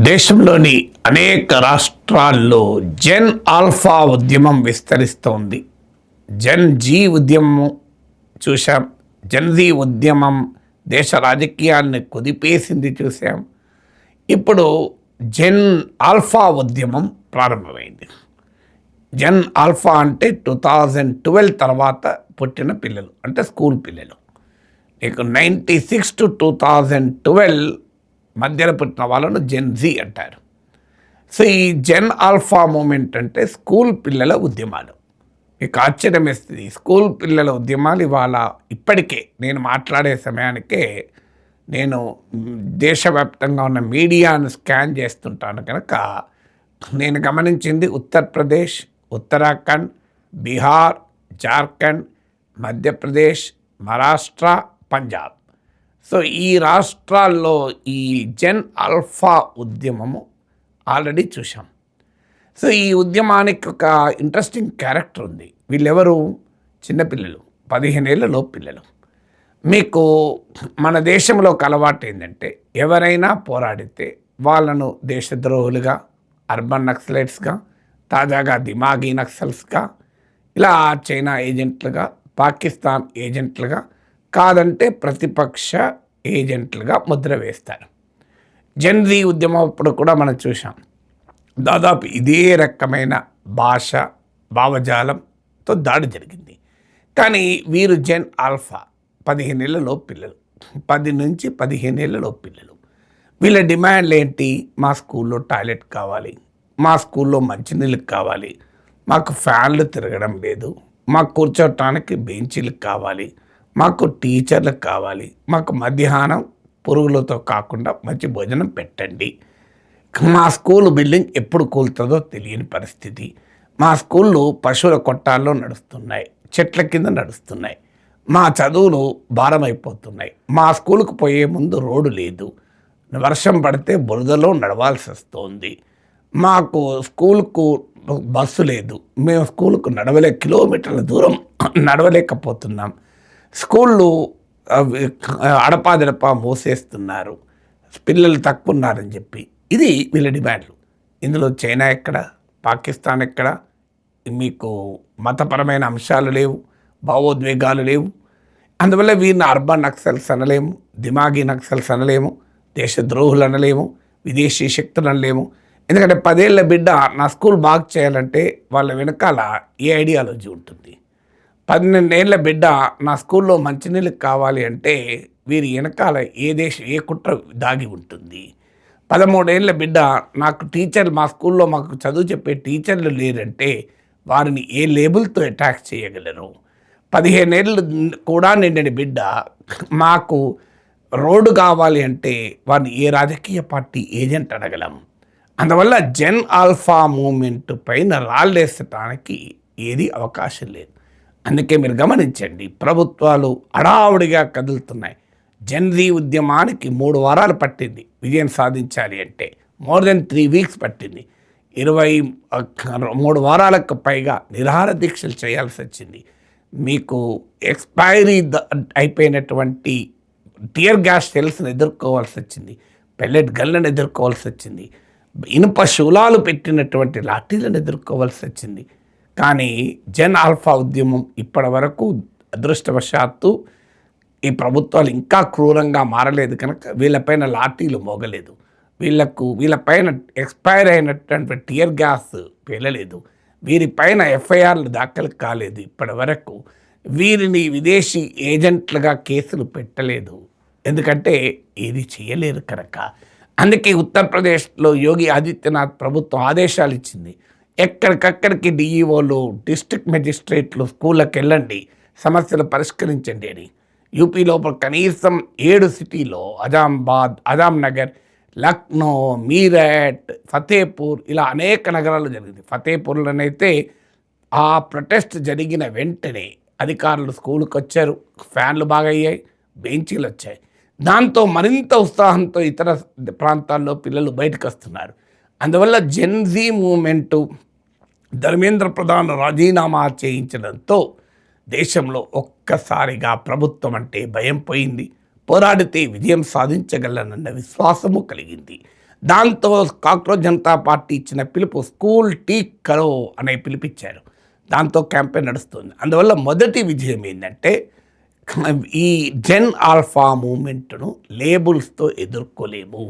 దేశంలోని అనేక రాష్ట్రాల్లో జెన్ ఆల్ఫా ఉద్యమం విస్తరిస్తోంది. జెన్ జీ ఉద్యమం చూసాం, జెన్ జీ ఉద్యమం దేశ రాజకీయాన్ని కుదిపేసింది చూసాం. ఇప్పుడు జెన్ ఆల్ఫా ఉద్యమం ప్రారంభమైంది. జెన్ ఆల్ఫా అంటే 2012 తర్వాత పుట్టిన పిల్లలు, అంటే స్కూల్ పిల్లలు. నీకు 96 to 2012 మధ్యలో పుట్టిన వాళ్ళను జెన్ జీ అంటారు. సో ఈ జెన్ ఆల్ఫా మూమెంట్ అంటే స్కూల్ పిల్లల ఉద్యమాలు. మీకు ఆశ్చర్యం వేస్తుంది, స్కూల్ పిల్లల ఉద్యమాలు ఇవాళ ఇప్పటికే నేను మాట్లాడే సమయానికే నేను దేశవ్యాప్తంగా ఉన్న మీడియాను స్కాన్ చేస్తుంటాను కనుక నేను గమనించింది ఉత్తరప్రదేశ్, ఉత్తరాఖండ్, బీహార్, జార్ఖండ్, మధ్యప్రదేశ్, మహారాష్ట్ర, పంజాబ్. సో ఈ రాష్ట్రాల్లో ఈ జెన్ ఆల్ఫా ఉద్యమము ఆల్రెడీ చూసాం. సో ఈ ఉద్యమానికి ఒక ఇంట్రెస్టింగ్ క్యారెక్టర్ ఉంది. వీళ్ళెవరు? చిన్నపిల్లలు, 15 ఏళ్ళలో పిల్లలు. మీకు మన దేశంలో ఒక అలవాటు ఏంటంటే ఎవరైనా పోరాడితే వాళ్ళను దేశద్రోహులుగా, అర్బన్ నక్సలైట్స్గా, తాజాగా దిమాగీ నక్సల్స్గా, ఇలా చైనా ఏజెంట్లుగా, పాకిస్తాన్ ఏజెంట్లుగా, కాదంటే ప్రతిపక్ష ఏజెంట్లుగా ముద్ర వేస్తారు. జెన్ జీ ఉద్యమం అప్పుడు కూడా మనం చూసాం. దాదాపు ఇదే రకమైన భాష, భావజాలంతో దాడి జరిగింది. కానీ వీరు జెన్ ఆల్ఫా 15 ఏళ్ళలో పిల్లలు, 10 నుంచి 15 ఏళ్ళలో పిల్లలు. వీళ్ళ డిమాండ్లు ఏంటి? మా స్కూల్లో టాయిలెట్ కావాలి, మా స్కూల్లో మంచినీళ్ళు కావాలి, మాకు ఫ్యాన్లు తిరగడం లేదు, మాకు కూర్చోటానికి బెంచీలు కావాలి, మాకు టీచర్లు కావాలి, మాకు మధ్యాహ్నం పురుగులతో కాకుండా మంచి భోజనం పెట్టండి, మా స్కూల్ బిల్డింగ్ ఎప్పుడు కూలుతుందో తెలియని పరిస్థితి, మా స్కూళ్ళు పశువుల కొట్టాల్లో నడుస్తున్నాయి, చెట్ల కింద నడుస్తున్నాయి, మా చదువులు భారం అయిపోతున్నాయి, మా స్కూలుకు పోయే ముందు రోడ్డు లేదు, వర్షం పడితే బురదలో నడవాల్సి వస్తుంది, మాకు స్కూల్కు బస్సు లేదు, మేము స్కూల్కు కిలోమీటర్ల దూరం నడవలేకపోతున్నాం, స్కూళ్ళు అడపాదడపా మోసేస్తున్నారు, పిల్లలు తక్కువ ఉన్నారని చెప్పి. ఇది వీళ్ళ డిమాండ్లు. ఇందులో చైనా ఎక్కడ, పాకిస్తాన్ ఎక్కడ, మీకు మతపరమైన అంశాలు లేవు, భావోద్వేగాలు లేవు. అందువల్ల వీరిని అర్బన్ నక్సల్స్ అనలేము, దిమాగీ నక్సల్స్ అనలేము, దేశద్రోహులు అనలేము, విదేశీ శక్తులు అనలేము. ఎందుకంటే 10 ఏళ్ళ బిడ్డ నా స్కూల్ బాగు చేయాలంటే వాళ్ళ వెనకాల ఏ ఐడియాలజీ ఉంటుంది. 12 ఏళ్ళ బిడ్డ నా స్కూల్లో మంచినీళ్ళు కావాలి అంటే వీరి వెనకాల ఏ కుట్ర దాగి ఉంటుంది. 13 ఏళ్ళ బిడ్డ నాకు టీచర్లు, మా స్కూల్లో మాకు చదువు చెప్పే టీచర్లు లేరంటే వారిని ఏ లేబుల్తో అటాక్ చేయగలరు. 15 ఏళ్ళు కూడా నిండిన బిడ్డ మాకు రోడ్డు కావాలి అంటే వారిని ఏ రాజకీయ పార్టీ ఏజెంట్ అనగలం. అందువల్ల జెన్ ఆల్ఫా మూమెంట్ పైన రాళ్ళేసటానికి ఏది అవకాశం లేదు. అందుకే మీరు గమనించండి, ప్రభుత్వాలు హడావుడిగా కదులుతున్నాయి. జెన్ జీ ఉద్యమానికి 3 వారాలు పట్టింది విజయం సాధించాలి అంటే. మోర్ దెన్ 3 వీక్స్ పట్టింది. 23 వారాలకు పైగా నిరాహార దీక్షలు చేయాల్సి వచ్చింది. మీకు ఎక్స్పైరీ అయిపోయినటువంటి టియర్ గ్యాస్ సెల్స్ని ఎదుర్కోవాల్సి వచ్చింది, పెల్లెట్ గన్లను ఎదుర్కోవాల్సి వచ్చింది, ఇనుప శూలాలు పెట్టినటువంటి లాఠీలను ఎదుర్కోవాల్సి వచ్చింది. కానీ జెన్ ఆల్ఫా ఉద్యమం ఇప్పటి వరకు అదృష్టవశాత్తు ఈ ప్రభుత్వాలు ఇంకా క్రూరంగా మారలేదు కనుక వీళ్ళపైన లాఠీలు మోగలేదు, వీళ్ళపైన ఎక్స్పైర్ అయినటువంటి టియర్ గ్యాస్ పేలలేదు, వీరిపైన ఎఫ్ఐఆర్లు దాఖలు కాలేదు ఇప్పటి వరకు, వీరిని విదేశీ ఏజెంట్లుగా కేసులు పెట్టలేదు. ఎందుకంటే ఇది చేయలేరు కనుక. అందుకే ఉత్తరప్రదేశ్లో యోగి ఆదిత్యనాథ్ ప్రభుత్వం ఆదేశాలు ఇచ్చింది, ఎక్కడికక్కడికి డిఈఓలు, డిస్ట్రిక్ట్ మెజిస్ట్రేట్లు స్కూళ్ళకి వెళ్ళండి, సమస్యలు పరిష్కరించండి అని. యూపీలో కనీసం 7 సిటీలో అజాంనగర్, లక్నో, మీరట్, ఫతేపూర్, ఇలా అనేక నగరాలు జరిగింది. ఫతేపూర్లోనైతే ఆ ప్రొటెస్ట్ జరిగిన వెంటనే అధికారులు స్కూల్కి వచ్చారు, ఫ్యాన్లు బాగా అయ్యాయి, బెంచీలు వచ్చాయి. దాంతో మరింత ఉత్సాహంతో ఇతర ప్రాంతాల్లో పిల్లలు బయటకు వస్తున్నారు. అందువల్ల జెన్ జీ మూమెంటు ధర్మేంద్ర ప్రధాన్ రాజీనామా చేయించడంతో దేశంలో ఒక్కసారిగా ప్రభుత్వం అంటే భయం పోయింది, పోరాడితే విజయం సాధించగలనన్న విశ్వాసము కలిగింది. దాంతో కాక్రోచ్ జనతా పార్టీ ఇచ్చిన పిలుపు స్కూల్ టీ కరో అనే పిలిపిచ్చారు. దాంతో క్యాంపెయిన్ నడుస్తుంది. అందువల్ల మొదటి విజయం ఏంటంటే ఈ జెన్ ఆల్ఫా మూమెంట్ను లేబుల్స్తో ఎదుర్కోలేము.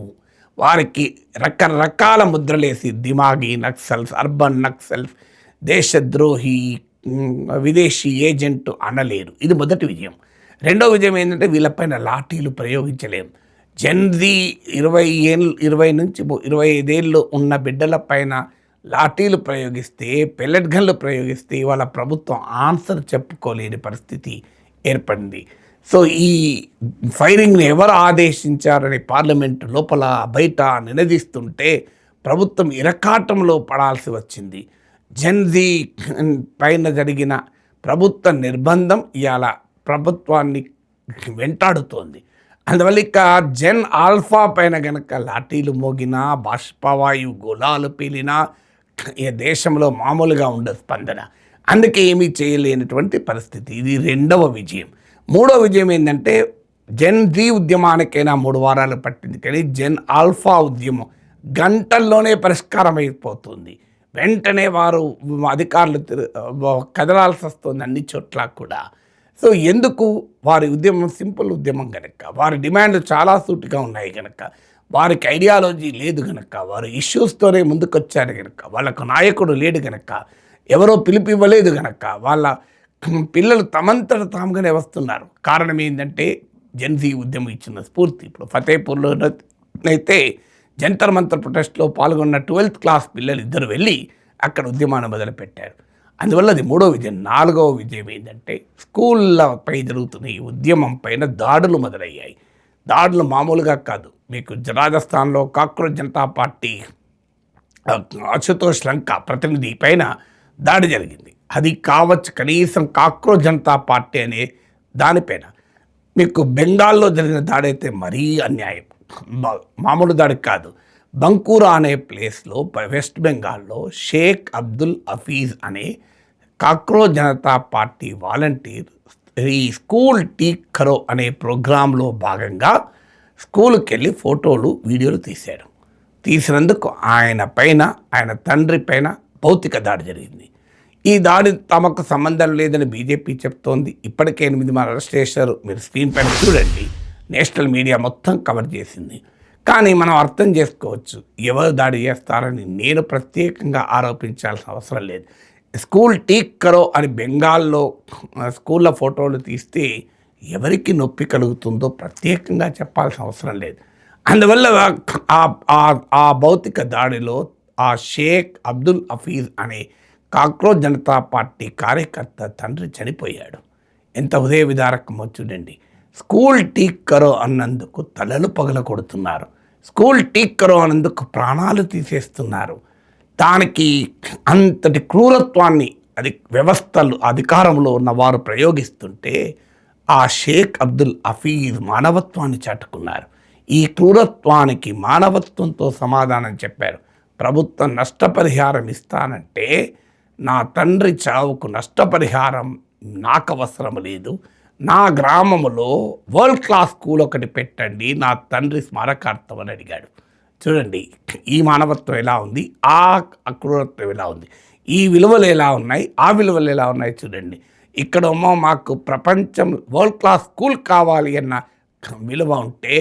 వారికి రకరకాల ముద్రలేసి దిమాగి నక్సల్స్, అర్బన్ నక్సల్స్, దేశద్రోహి, విదేశీ ఏజెంట్ అనలేరు. ఇది మొదటి విజయం. రెండో విజయం ఏంటంటే వీళ్ళపైన లాఠీలు ప్రయోగించలేము. జెన్జీ 20 నుంచి 25 ఏళ్ళు ఉన్న బిడ్డల పైన లాఠీలు ప్రయోగిస్తే, పెల్లెట్ గన్లు ప్రయోగిస్తే వాళ్ళ ప్రభుత్వం ఆన్సర్ చెప్పుకోలేని పరిస్థితి ఏర్పడింది. సో ఈ ఫైరింగ్ని ఎవరు ఆదేశించారని పార్లమెంటు లోపల బయట నినదిస్తుంటే ప్రభుత్వం ఇరకాటంలో పడాల్సి వచ్చింది. జెన్జీ పైన జరిగిన ప్రభుత్వ నిర్బంధం ఇవాళ ప్రభుత్వాన్ని వెంటాడుతోంది. అందువల్ల ఇక జెన్ ఆల్ఫా పైన గనక లాఠీలు మోగినా, బాష్పవాయు గోళాలు పేలినా ఈ దేశంలో మామూలుగా ఉండదు స్పందన. అందుకే ఏమీ చేయలేనటువంటి పరిస్థితి. ఇది రెండవ విజయం. మూడో విజయం ఏంటంటే జెన్ జీ ఉద్యమానికైనా 3 వారాలు పట్టింది, కానీ జెన్ ఆల్ఫా ఉద్యమం గంటల్లోనే పరిష్కారం అయిపోతుంది. వెంటనే వారు అధికారులు కదలాల్సి వస్తుంది అన్ని చోట్ల కూడా. సో ఎందుకు? వారి ఉద్యమం సింపుల్ ఉద్యమం కనుక, వారి డిమాండ్లు చాలా సూటిగా ఉన్నాయి కనుక, వారికి ఐడియాలజీ లేదు కనుక, వారు ఇష్యూస్తోనే ముందుకొచ్చారు కనుక, వాళ్ళకు నాయకుడు లేడు కనుక, ఎవరో పిలుపు ఇవ్వలేదు కనుక, వాళ్ళ పిల్లలు తమంతట తాముగానే వస్తున్నారు. కారణం ఏంటంటే జెన్జీ ఉద్యమం ఇచ్చిన స్ఫూర్తి. ఇప్పుడు ఫతేపూర్లో అయితే జంతర్ మంతర్ ప్రొటెస్ట్లో పాల్గొన్న 12th క్లాస్ పిల్లలు ఇద్దరు వెళ్ళి అక్కడ ఉద్యమాన్ని మొదలుపెట్టారు. అందువల్ల అది మూడో విజయం. నాలుగవ విజయం ఏంటంటే స్కూళ్ళపై జరుగుతున్న ఈ ఉద్యమం పైన దాడులు మొదలయ్యాయి. దాడులు మామూలుగా కాదు. మీకు రాజస్థాన్లో కాక్రోచ్ జనతా పార్టీ అశుతోష్ లంకా ప్రతినిధి పైన దాడి జరిగింది. అది కావచ్చు కనీసం కాక్రోచ్ జనతా పార్టీ అనే దానిపైన. మీకు బెంగాల్లో జరిగిన దాడి అయితే మరీ అన్యాయం, మామూలు దాడి కాదు. బంకూరా అనే ప్లేస్లో వెస్ట్ బెంగాల్లో షేక్ అబ్దుల్ హఫీజ్ అనే కాక్రోచ్ జనతా పార్టీ వాలంటీర్ ఈ స్కూల్ టీ కరో అనే ప్రోగ్రాంలో భాగంగా స్కూల్కి వెళ్ళి ఫోటోలు వీడియోలు తీశాడు. తీసినందుకు ఆయన తండ్రి పైన భౌతిక దాడి జరిగింది. ఈ దాడి తమకు సంబంధం లేదని బీజేపీ చెప్తోంది. ఇప్పటికే 8 మంది అరెస్ట్ చేశారు. మీరు స్క్రీన్ పైన చూడండి, నేషనల్ మీడియా మొత్తం కవర్ చేసింది. కానీ మనం అర్థం చేసుకోవచ్చు ఎవరు దాడి చేస్తారని. నేను ప్రత్యేకంగా ఆరోపించాల్సిన అవసరం లేదు. స్కూల్ టీ కరో అని బెంగాల్లో స్కూళ్ళ ఫోటోలు తీస్తే ఎవరికి నొప్పి కలుగుతుందో ప్రత్యేకంగా చెప్పాల్సిన అవసరం లేదు. అందువల్ల ఆ భౌతిక దాడిలో ఆ షేక్ అబ్దుల్ హఫీజ్ అనే కాక్రోచ్ జనతా పార్టీ కార్యకర్త తండ్రి చనిపోయాడు. ఎంత హృదయ విదారకమో చూడండి. స్కూల్ టీ కరో అన్నందుకు తలలు పగల కొడుతున్నారు. స్కూల్ టీ కరో అన్నందుకు ప్రాణాలు తీసేస్తున్నారు. దానికి అంతటి క్రూరత్వాన్ని వ్యవస్థలు అధికారంలో ఉన్న వారు ప్రయోగిస్తుంటే ఆ షేక్ అబ్దుల్ హఫీజ్ మానవత్వాన్ని చాటుకున్నారు. ఈ క్రూరత్వానికి మానవత్వంతో సమాధానం చెప్పారు. ప్రభుత్వం నష్టపరిహారం ఇస్తానంటే నా తండ్రి చావుకు నష్టపరిహారం నాకు అవసరం లేదు, నా గ్రామంలో వరల్డ్ క్లాస్ స్కూల్ ఒకటి పెట్టండి నా తండ్రి స్మారకార్థం అని అడిగాడు. చూడండి ఈ మానవత్వం ఎలా ఉంది, ఆ అక్రూరత్వం ఎలా ఉంది, ఈ విలువలు ఎలా ఉన్నాయి, ఆ విలువలు ఎలా ఉన్నాయి చూడండి. ఇక్కడేమో మాకు ప్రపంచం వరల్డ్ క్లాస్ స్కూల్ కావాలి అన్న విలువ ఉంటే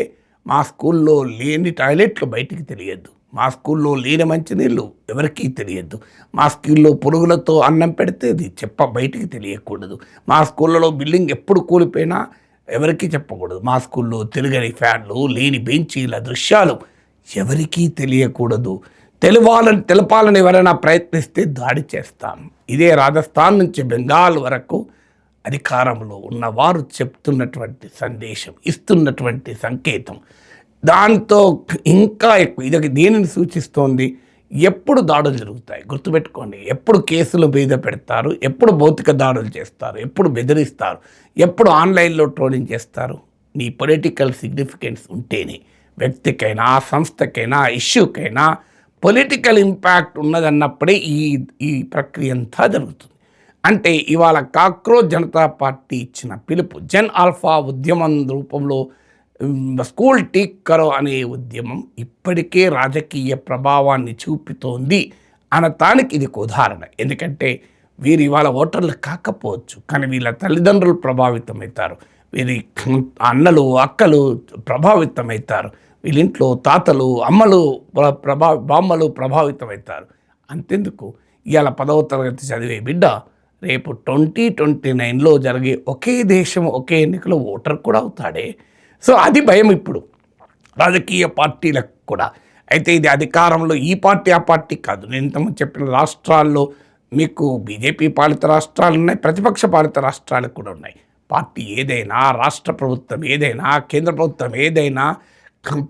మా స్కూల్లో లేని టాయిలెట్లు బయటికి తెలియద్దు, మా స్కూల్లో లేని మంచినీళ్ళు ఎవరికీ తెలియద్దు, మా స్కూల్లో పురుగులతో అన్నం పెడితే అది బయటికి తెలియకూడదు, మా స్కూళ్ళలో బిల్డింగ్ ఎప్పుడు కూలిపోయినా ఎవరికీ చెప్పకూడదు, మా స్కూల్లో తిరగని ఫ్యాన్లు లేని బెంచీల దృశ్యాలు ఎవరికీ తెలియకూడదు, తెలపాలని ఎవరైనా ప్రయత్నిస్తే దాడి చేస్తాం. ఇదే రాజస్థాన్ నుంచి బెంగాల్ వరకు అధికారంలో ఉన్నవారు చెప్తున్నటువంటి సందేశం, ఇస్తున్నటువంటి సంకేతం. దాంతో ఇంకా ఎక్కువ ఇది దేనిని సూచిస్తోంది? ఎప్పుడు దాడులు జరుగుతాయి గుర్తుపెట్టుకోండి. ఎప్పుడు కేసులు మీద పెడతారు, ఎప్పుడు భౌతిక దాడులు చేస్తారు, ఎప్పుడు బెదిరిస్తారు, ఎప్పుడు ఆన్లైన్లో ట్రోలింగ్ చేస్తారు. నీ పొలిటికల్ సిగ్నిఫికెన్స్ ఉంటేనే వ్యక్తికైనా సంస్థకైనా ఇష్యూకైనా పొలిటికల్ ఇంపాక్ట్ ఉన్నదన్నప్పుడే ఈ ప్రక్రియ అంతా జరుగుతుంది. అంటే ఇవాళ కాక్రోచ్ జనతా పార్టీ ఇచ్చిన పిలుపు జన్ ఆల్ఫా ఉద్యమం రూపంలో స్కూల్ టీక్ కరో అనే ఉద్యమం ఇప్పటికే రాజకీయ ప్రభావాన్ని చూపుతోంది అనటానికి ఇది ఒక ఉదాహరణ. ఎందుకంటే వీరు ఇవాళ ఓటర్లు కాకపోవచ్చు, కానీ వీళ్ళ తల్లిదండ్రులు ప్రభావితమవుతారు, వీరి అన్నలు అక్కలు ప్రభావితమవుతారు, వీళ్ళింట్లో తాతలు అమ్మలు బామ్మలు ప్రభావితమవుతారు. అంతెందుకు, ఇవాళ 10వ తరగతి చదివే బిడ్డ రేపు 2029లో జరిగే ఒకే దేశం ఒకే ఎన్నికలో ఓటర్ కూడా అవుతాడే. సో అది భయం ఇప్పుడు రాజకీయ పార్టీలకు కూడా. అయితే ఇది అధికారంలో ఈ పార్టీ ఆ పార్టీ కాదు. నేను ఇంతకుముందు చెప్పిన రాష్ట్రాల్లో మీకు బీజేపీ పాలిత రాష్ట్రాలు ఉన్నాయి, ప్రతిపక్ష పాలిత రాష్ట్రాలు కూడా ఉన్నాయి. పార్టీ ఏదైనా, రాష్ట్ర ప్రభుత్వం ఏదైనా, కేంద్ర ప్రభుత్వం ఏదైనా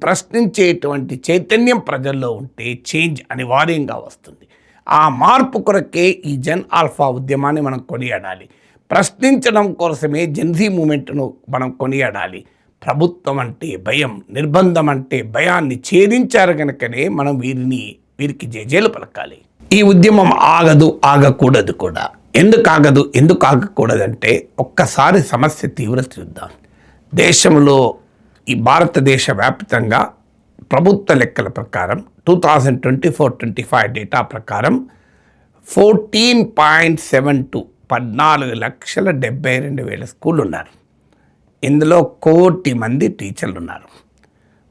ప్రశ్నించేటువంటి చైతన్యం ప్రజల్లో ఉంటే చేంజ్ అనివార్యంగా వస్తుంది. ఆ మార్పు కొరకే ఈ జన్ ఆల్ఫా ఉద్యమాన్ని మనం కొనియాడాలి. ప్రశ్నించడం కోసమే జెన్జీ మూమెంట్ను మనం కొనియాడాలి. ప్రభుత్వం అంటే భయం, నిర్బంధం అంటే భయాన్ని ఛేదించారు కనుకనే మనం వీరికి జేజేలు పలకాలి. ఈ ఉద్యమం ఆగదు, ఆగకూడదు కూడా. ఎందుకు ఆగదు, ఎందుకు ఆగకూడదంటే ఒక్కసారి సమస్య తీవ్రత చూద్దాం. దేశంలో ఈ భారతదేశ వ్యాప్తంగా ప్రభుత్వ లెక్కల ప్రకారం 2024-25 డేటా ప్రకారం 14.72 14,72,000 స్కూళ్ళు ఉన్నారు. ఇందులో 1 కోటి మంది టీచర్లు ఉన్నారు.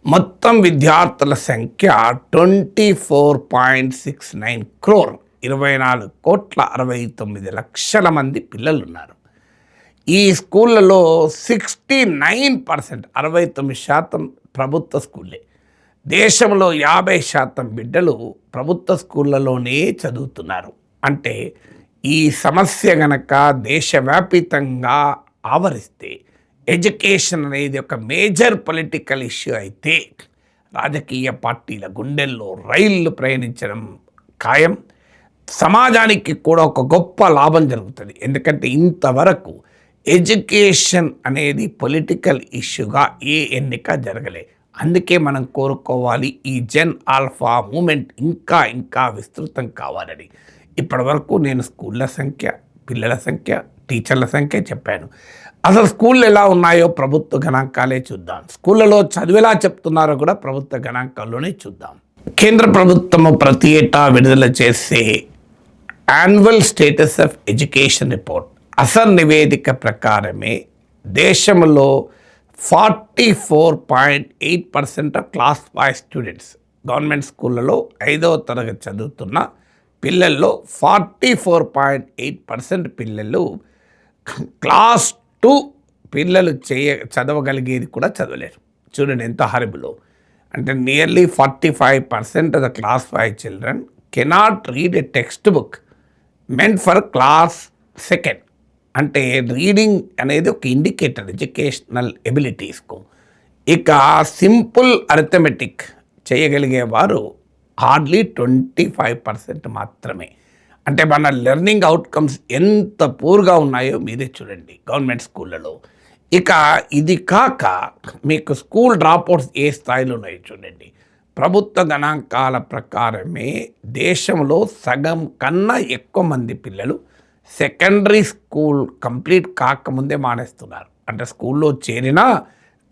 మొత్తం విద్యార్థుల సంఖ్య 24.69 crore 24,69,00,000 మంది పిల్లలు ఉన్నారు. ఈ స్కూళ్ళలో 69% 69% ప్రభుత్వ స్కూళ్ళే. దేశంలో 50% బిడ్డలు ప్రభుత్వ స్కూళ్ళలోనే చదువుతున్నారు. అంటే ఈ సమస్య గనక దేశవ్యాపితంగా ఆవరిస్తే, ఎడ్యుకేషన్ అనేది ఒక మేజర్ పొలిటికల్ ఇష్యూ అయితే రాజకీయ పార్టీల గుండెల్లో రైళ్లు ప్రయాణించడం ఖాయం. సమాజానికి కూడా ఒక గొప్ప లాభం జరుగుతుంది. ఎందుకంటే ఇంతవరకు ఎడ్యుకేషన్ అనేది పొలిటికల్ ఇష్యూగా ఏ ఎన్నిక జరగలే. అందుకే మనం కోరుకోవాలి ఈ జన్ ఆల్ఫా మూమెంట్ ఇంకా ఇంకా విస్తృతం కావాలని. ఇప్పటి వరకు నేను స్కూళ్ళ సంఖ్య, పిల్లల సంఖ్య, టీచర్ల సంఖ్య చెప్పాను. అసలు స్కూళ్ళు ఎలా ఉన్నాయో ప్రభుత్వ గణాంకాలే చూద్దాం. స్కూళ్ళలో చదివేలా చెప్తున్నారో కూడా ప్రభుత్వ గణాంకాల్లోనే చూద్దాం. కేంద్ర ప్రభుత్వము ప్రతి ఏటా విడుదల చేసే annual status of education report అసలు నివేదిక ప్రకారమే దేశంలో 44.8% ఆఫ్ క్లాస్ 5 స్టూడెంట్స్, గవర్నమెంట్ స్కూళ్ళలో 5వ తరగతి చదువుతున్న పిల్లల్లో 44.8% పిల్లలు క్లాస్ 2 పిల్లలు చదవగలిగేది కూడా చదవలేరు. చూడండి ఎంత హారిబుల్. అంటే nearly 45% of the class 5 children cannot read a text book meant for class 2. అంటే రీడింగ్ అనేది ఒక ఇండికేటర్ ఎడ్యుకేషనల్ ఎబిలిటీస్కు. ఇక సింపుల్ అరిథమెటిక్ చేయగలిగేవారు హార్డ్లీ 25% మాత్రమే. అంటే మన లెర్నింగ్ అవుట్కమ్స్ ఎంత పూర్గా ఉన్నాయో మీరే చూడండి గవర్నమెంట్ స్కూళ్ళలో. ఇక ఇది కాక మీకు స్కూల్ డ్రాప్అవుట్స్ ఏ స్థాయిలో ఉన్నాయో చూడండి. ప్రభుత్వ గణాంకాల ప్రకారమే దేశంలో సగం కన్నా ఎక్కువ మంది పిల్లలు సెకండరీ స్కూల్ కంప్లీట్ కాకముందే మానేస్తున్నారు. అంటే స్కూల్లో చేరినా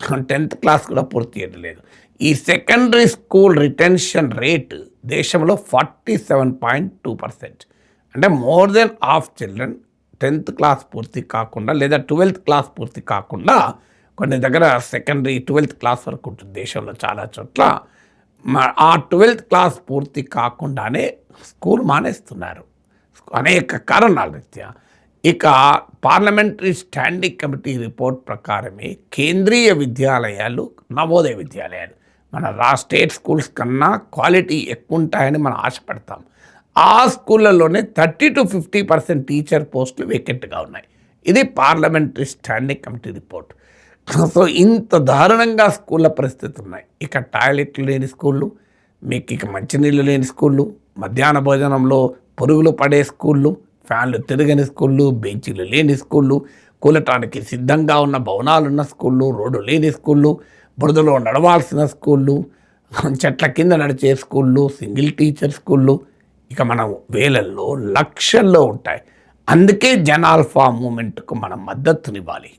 10th క్లాస్ కూడా పూర్తి చేయలేదు. ఈ సెకండరీ స్కూల్ రిటెన్షన్ రేట్ దేశంలో 47.2%. అంటే more than half children 10th class పూర్తి కాకుండా లేదా 12th క్లాస్ పూర్తి కాకుండా, కొన్ని దగ్గర సెకండరీ 12th క్లాస్ వరకు ఉంటుంది దేశంలో చాలా చోట్ల, ఆ 12th క్లాస్ పూర్తి కాకుండానే స్కూల్ మానేస్తున్నారు అనేక కారణాల రీత్యా. ఇక పార్లమెంటరీ స్టాండింగ్ కమిటీ రిపోర్ట్ ప్రకారమే కేంద్రీయ విద్యాలయాలు, నవోదయ విద్యాలయాలు మన స్టేట్ స్కూల్స్ కన్నా క్వాలిటీ ఎక్కువ ఉంటాయని మనం ఆశపడతాం. ఆ స్కూళ్ళలోనే 30-50% టీచర్ పోస్టులు వేకెంట్గా ఉన్నాయి. ఇది parliamentary standing committee report. So ఇంత దారుణంగా స్కూళ్ళ పరిస్థితులు ఉన్నాయి. ఇక టాయిలెట్లు లేని స్కూళ్ళు, మీకు ఇక మంచినీళ్ళు లేని స్కూళ్ళు, మధ్యాహ్న భోజనంలో పురుగులు పడే స్కూళ్ళు, ఫ్యాన్లు తిరగని స్కూళ్ళు, బెంచీలు లేని స్కూళ్ళు, కూలటానికి సిద్ధంగా ఉన్న భవనాలున్న స్కూళ్ళు, రోడ్డు లేని స్కూళ్ళు, బురదలో నడవాల్సిన స్కూళ్ళు, చెట్ల కింద నడిచే స్కూళ్ళు, సింగిల్ టీచర్ స్కూళ్ళు, ఇక మనం వేలల్లో లక్షల్లో ఉంటాయి. అందుకే జన్ ఆల్ఫా మూమెంట్కు మనం మద్దతునివ్వాలి.